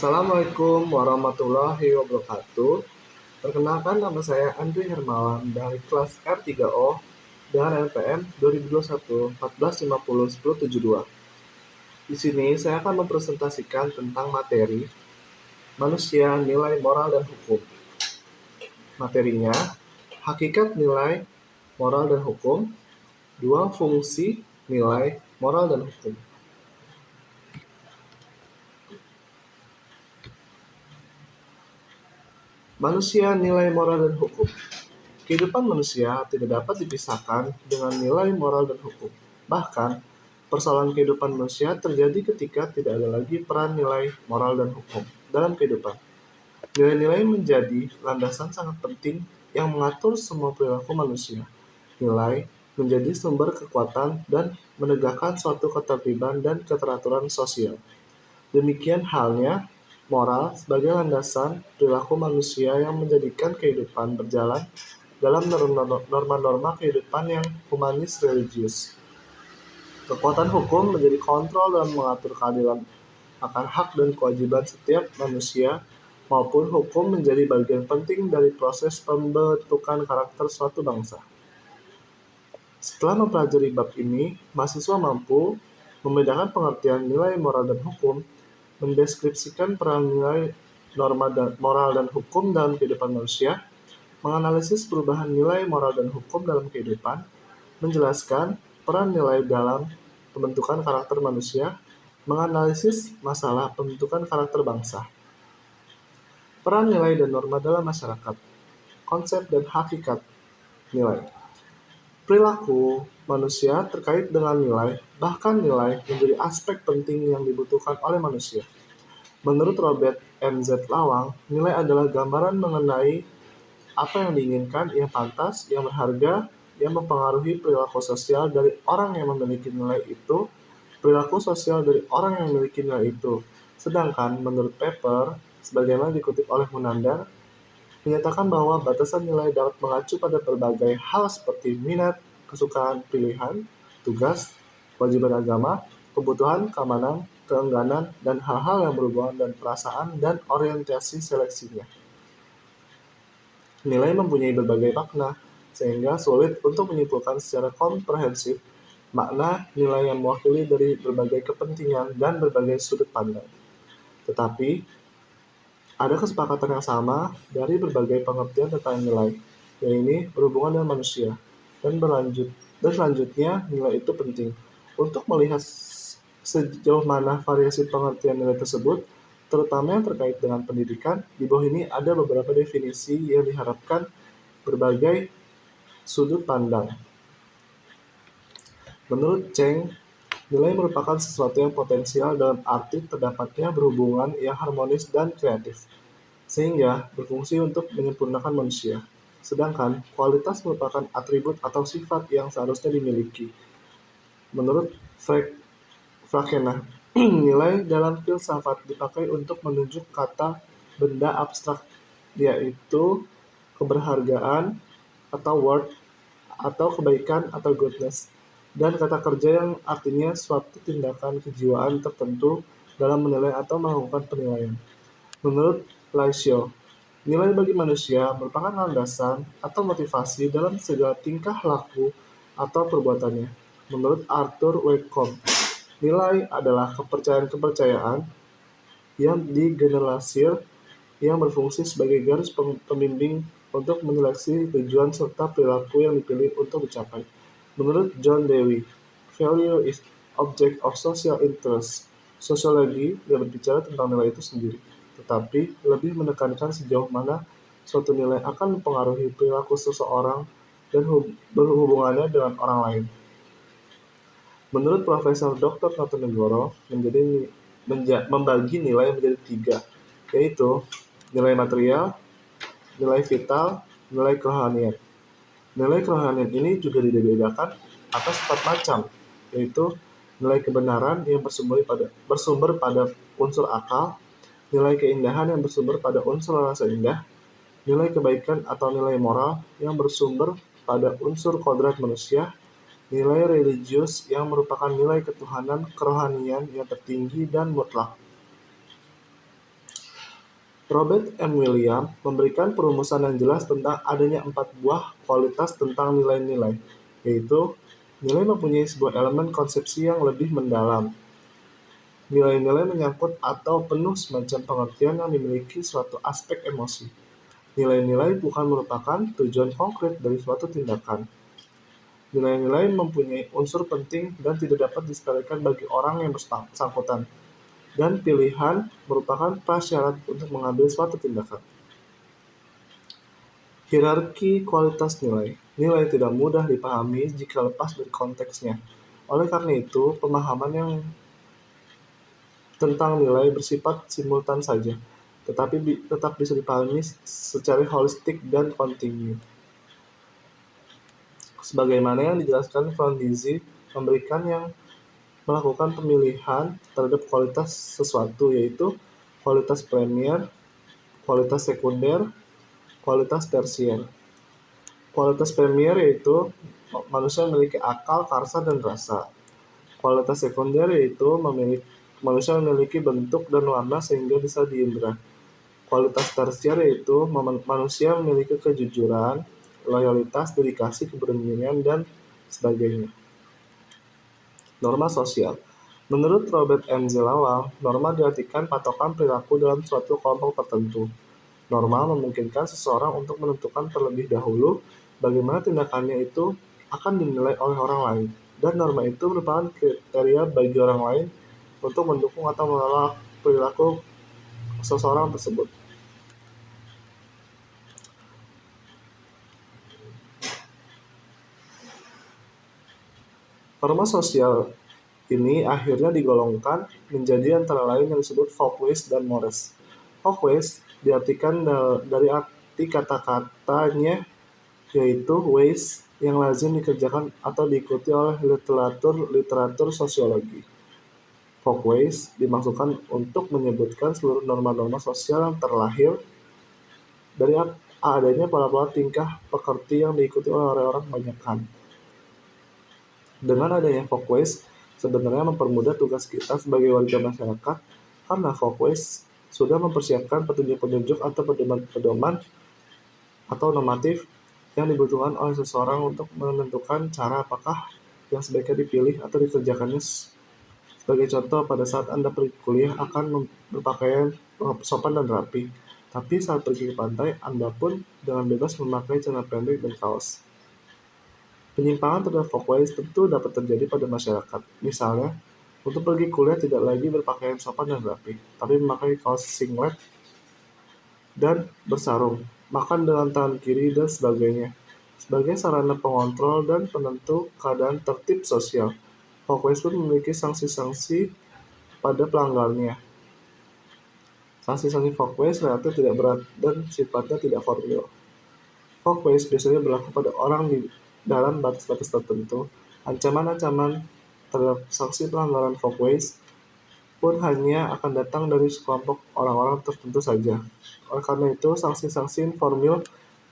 Assalamualaikum warahmatullahi wabarakatuh. Perkenalkan, nama saya Andri Hermawan dari kelas R3O dengan NPM 2021 1450 1072. Di sini saya akan mempresentasikan tentang materi manusia, nilai moral dan hukum. Materinya, hakikat nilai moral dan hukum, dua fungsi nilai moral dan hukum. Manusia, nilai moral dan hukum. Kehidupan manusia tidak dapat dipisahkan dengan nilai moral dan hukum. Bahkan, persoalan kehidupan manusia terjadi ketika tidak ada lagi peran nilai moral dan hukum dalam kehidupan. Nilai-nilai menjadi landasan sangat penting yang mengatur semua perilaku manusia. Nilai menjadi sumber kekuatan dan menegakkan suatu ketertiban dan keteraturan sosial. Demikian halnya moral sebagai landasan perilaku manusia yang menjadikan kehidupan berjalan dalam norma-norma kehidupan yang humanis religius. Kekuatan hukum menjadi kontrol dalam mengatur keadilan akan hak dan kewajiban setiap manusia, maupun hukum menjadi bagian penting dari proses pembentukan karakter suatu bangsa. Setelah mempelajari bab ini, mahasiswa mampu membedakan pengertian nilai moral dan hukum, mendeskripsikan peran nilai norma moral dan hukum dalam kehidupan manusia, menganalisis perubahan nilai moral dan hukum dalam kehidupan, menjelaskan peran nilai dalam pembentukan karakter manusia, menganalisis masalah pembentukan karakter bangsa. Peran nilai dan norma dalam masyarakat, konsep dan hakikat nilai. Perilaku manusia terkait dengan nilai, bahkan nilai menjadi aspek penting yang dibutuhkan oleh manusia. Menurut Robert M.Z. Lawang, nilai adalah gambaran mengenai apa yang diinginkan, yang pantas, yang berharga, yang mempengaruhi perilaku sosial dari orang yang memiliki nilai itu, perilaku sosial dari orang yang memiliki nilai itu. Sedangkan menurut Pepper, sebagaimana dikutip oleh Munandar, menyatakan bahwa batasan nilai dapat mengacu pada berbagai hal seperti minat, kesukaan, pilihan, tugas, kewajiban agama, kebutuhan, keamanan, keengganan, dan hal-hal yang berhubungan dengan perasaan dan orientasi seleksinya. Nilai mempunyai berbagai makna, sehingga sulit untuk menyimpulkan secara komprehensif makna nilai yang mewakili dari berbagai kepentingan dan berbagai sudut pandang. Tetapi, ada kesepakatan yang sama dari berbagai pengertian tentang nilai, yaitu berhubungan dengan manusia, dan selanjutnya nilai itu penting. Untuk melihat sejauh mana variasi pengertian nilai tersebut, terutama yang terkait dengan pendidikan, di bawah ini ada beberapa definisi yang diharapkan berbagai sudut pandang. Menurut Cheng, nilai merupakan sesuatu yang potensial dalam arti terdapatnya berhubungan yang harmonis dan kreatif, sehingga berfungsi untuk menyempurnakan manusia. Sedangkan kualitas merupakan atribut atau sifat yang seharusnya dimiliki. Menurut Frankena, nilai dalam filsafat dipakai untuk menunjuk kata benda abstrak, yaitu keberhargaan atau worth, atau kebaikan atau goodness, dan kata kerja yang artinya suatu tindakan kejiwaan tertentu dalam menilai atau melakukan penilaian. Menurut Laisio, nilai bagi manusia merupakan landasan atau motivasi dalam segala tingkah laku atau perbuatannya. Menurut Arthur Wacom, nilai adalah kepercayaan-kepercayaan yang digeneralisir yang berfungsi sebagai garis pembimbing untuk menyeleksi tujuan serta perilaku yang dipilih untuk dicapai. Menurut John Dewey, value is object of social interest. Sosiologi tidak berbicara tentang nilai itu sendiri, tetapi lebih menekankan sejauh mana suatu nilai akan mempengaruhi perilaku seseorang dan berhubungannya dengan orang lain. Menurut Profesor Dr. Notonegoro, membagi nilai menjadi 3, yaitu nilai material, nilai vital, nilai kerohanian. Nilai kerohanian ini juga dibedakan atas 4 macam, yaitu nilai kebenaran yang bersumber pada unsur akal, nilai keindahan yang bersumber pada unsur rasa indah, nilai kebaikan atau nilai moral yang bersumber pada unsur kodrat manusia, nilai religius yang merupakan nilai ketuhanan kerohanian yang tertinggi dan mutlak. Robert M. Williams memberikan perumusan yang jelas tentang adanya 4 buah kualitas tentang nilai-nilai, yaitu nilai mempunyai sebuah elemen konsepsi yang lebih mendalam. Nilai-nilai menyangkut atau penuh semacam pengertian yang dimiliki suatu aspek emosi. Nilai-nilai bukan merupakan tujuan konkret dari suatu tindakan. Nilai-nilai mempunyai unsur penting dan tidak dapat disepelekan bagi orang yang bersangkutan, dan pilihan merupakan prasyarat untuk mengambil suatu tindakan. Hierarki kualitas nilai. Nilai tidak mudah dipahami jika lepas dari konteksnya. Oleh karena itu, pemahaman yang tentang nilai bersifat simultan saja, tetapi tetap bisa dipahami secara holistik dan kontinu. Sebagaimana yang dijelaskan Frondizi, memberikan yang melakukan pemilihan terhadap kualitas sesuatu, yaitu kualitas primer, kualitas sekunder, kualitas tersier. Kualitas primer yaitu manusia memiliki akal, karsa, dan rasa. Kualitas sekunder yaitu manusia memiliki bentuk dan warna sehingga bisa diindra. Kualitas tersier yaitu manusia memiliki kejujuran, loyalitas, dedikasi, keberanian, dan sebagainya. Norma sosial. Menurut Robert M. Zilawang, norma diartikan patokan perilaku dalam suatu kelompok tertentu. Norma memungkinkan seseorang untuk menentukan terlebih dahulu bagaimana tindakannya itu akan dinilai oleh orang lain, dan norma itu merupakan kriteria bagi orang lain untuk mendukung atau menolak perilaku seseorang tersebut. Norma sosial ini akhirnya digolongkan menjadi antara lain yang disebut Folkways dan Mores. Folkways diartikan dari arti kata-katanya, yaitu ways yang lazim dikerjakan atau diikuti oleh literatur sosiologi. Folkways dimaksudkan untuk menyebutkan seluruh norma-norma sosial yang terlahir dari adanya pola-pola tingkah pekerti yang diikuti oleh orang-orang kebanyakan. Dengan adanya Folkways, sebenarnya mempermudah tugas kita sebagai warga masyarakat, karena Folkways sudah mempersiapkan petunjuk-petunjuk atau pedoman atau normatif yang dibutuhkan oleh seseorang untuk menentukan cara apakah yang sebaiknya dipilih atau dikerjakannya. Sebagai contoh, pada saat Anda pergi kuliah akan berpakaian sopan dan rapi, tapi saat pergi ke pantai, Anda pun dengan bebas memakai celana pendek dan kaos. Penyimpangan terhadap Folkways tentu dapat terjadi pada masyarakat. Misalnya, untuk pergi kuliah tidak lagi berpakaian sopan dan rapi, tapi memakai kaos singlet dan bersarung, makan dengan tangan kiri, dan sebagainya. Sebagai sarana pengontrol dan penentu keadaan tertib sosial, Folkways pun memiliki sanksi-sanksi pada pelanggarnya. Sanksi-sanksi Folkways relatif tidak berat dan sifatnya tidak formil. Folkways biasanya berlaku pada orang di dalam batas-batas tertentu. Ancaman-ancaman terhadap sanksi pelanggaran Folkways pun hanya akan datang dari sekelompok orang-orang tertentu saja. Oleh karena itu, sanksi-sanksi informal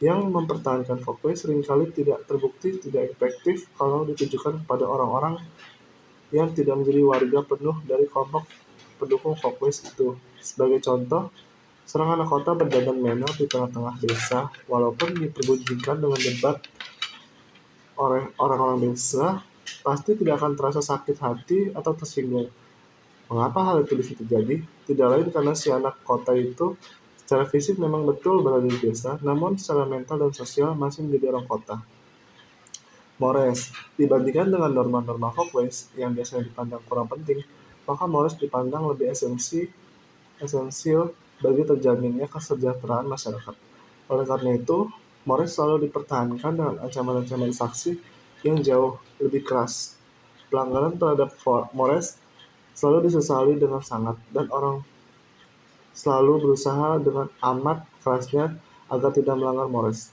yang mempertahankan Folkways seringkali tidak terbukti tidak efektif kalau ditujukan kepada orang-orang yang tidak menjadi warga penuh dari kelompok pendukung Folkways itu. Sebagai contoh, seorang anak kota berdandan menor di tengah-tengah desa, walaupun dipergunjingkan dengan debat oleh orang-orang desa, pasti tidak akan terasa sakit hati atau tersinggung. Mengapa hal itu bisa terjadi? Tidak lain karena si anak kota itu secara fisik memang betul berada di desa, namun secara mental dan sosial masih menjadi orang kota. Mores, dibandingkan dengan norma-norma Folkways yang biasanya dipandang kurang penting, maka Mores dipandang lebih esensial bagi terjaminnya kesejahteraan masyarakat. Oleh karena itu, Mores selalu dipertahankan dengan ancaman-ancaman saksi yang jauh lebih keras. Pelanggaran terhadap Mores selalu disesali dengan sangat, dan orang selalu berusaha dengan amat kerasnya agar tidak melanggar Mores.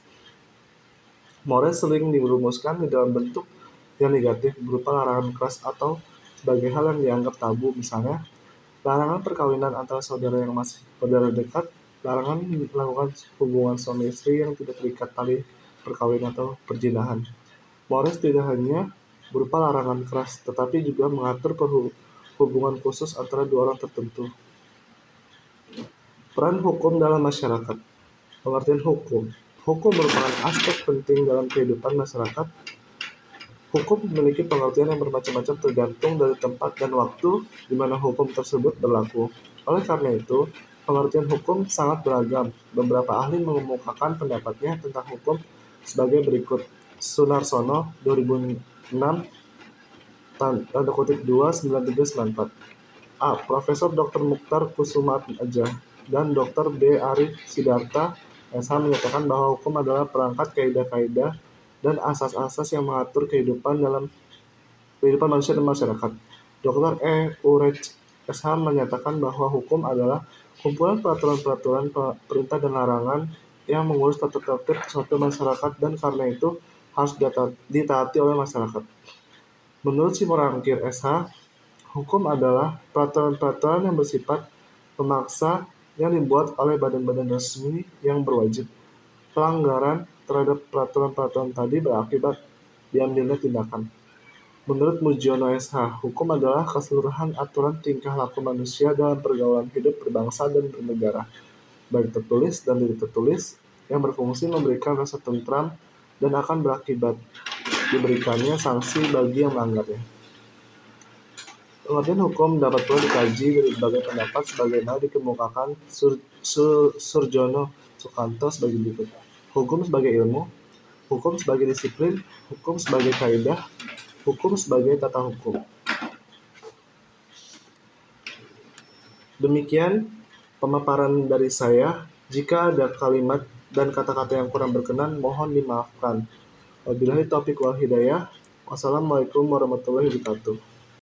Mores sering dirumuskan di dalam bentuk yang negatif berupa larangan keras atau sebagai hal yang dianggap tabu, misalnya larangan perkawinan antara saudara yang masih berdarah dekat, larangan melakukan hubungan suami istri yang tidak terikat tali perkawinan atau perjinahan. Mores tidak hanya berupa larangan keras, tetapi juga mengatur hubungan khusus antara dua orang tertentu. Peran hukum dalam masyarakat. Pengertian hukum. Hukum merupakan aspek penting dalam kehidupan masyarakat. Hukum memiliki pengertian yang bermacam-macam tergantung dari tempat dan waktu di mana hukum tersebut berlaku. Oleh karena itu, pengertian hukum sangat beragam. Beberapa ahli mengemukakan pendapatnya tentang hukum sebagai berikut. Sunarsono, 2006, tanda kutip 2, 9394. A. Profesor Dr. Mukhtar Kusumaatmadja dan Dr. B. Arif Sidarta, SH, menyatakan bahwa hukum adalah perangkat kaidah-kaidah dan asas-asas yang mengatur kehidupan manusia dan masyarakat. Dr. E. Urech, SH, menyatakan bahwa hukum adalah kumpulan peraturan-peraturan, perintah dan larangan yang mengurus tata tertib suatu masyarakat dan karena itu harus ditaati oleh masyarakat. Menurut Simorangkir, SH, hukum adalah peraturan-peraturan yang bersifat memaksa yang dibuat oleh badan-badan resmi yang berwajib. Pelanggaran terhadap peraturan-peraturan tadi berakibat diambilnya tindakan. Menurut Mujiono, SH, hukum adalah keseluruhan aturan tingkah laku manusia dalam pergaulan hidup berbangsa dan bernegara, baik tertulis dan tidak tertulis, yang berfungsi memberikan rasa tentram dan akan berakibat diberikannya sanksi bagi yang melanggarnya. Pengertian hukum dapat pula dikaji dari berbagai pendapat sebagaimana dikemukakan Surjono Sukanto sebagai berikut. Hukum sebagai ilmu, hukum sebagai disiplin, hukum sebagai kaidah, hukum sebagai tata hukum. Demikian pemaparan dari saya. Jika ada kalimat dan kata-kata yang kurang berkenan, mohon dimaafkan. Wabillahi taufiq wal hidayah. Wassalamualaikum warahmatullahi wabarakatuh.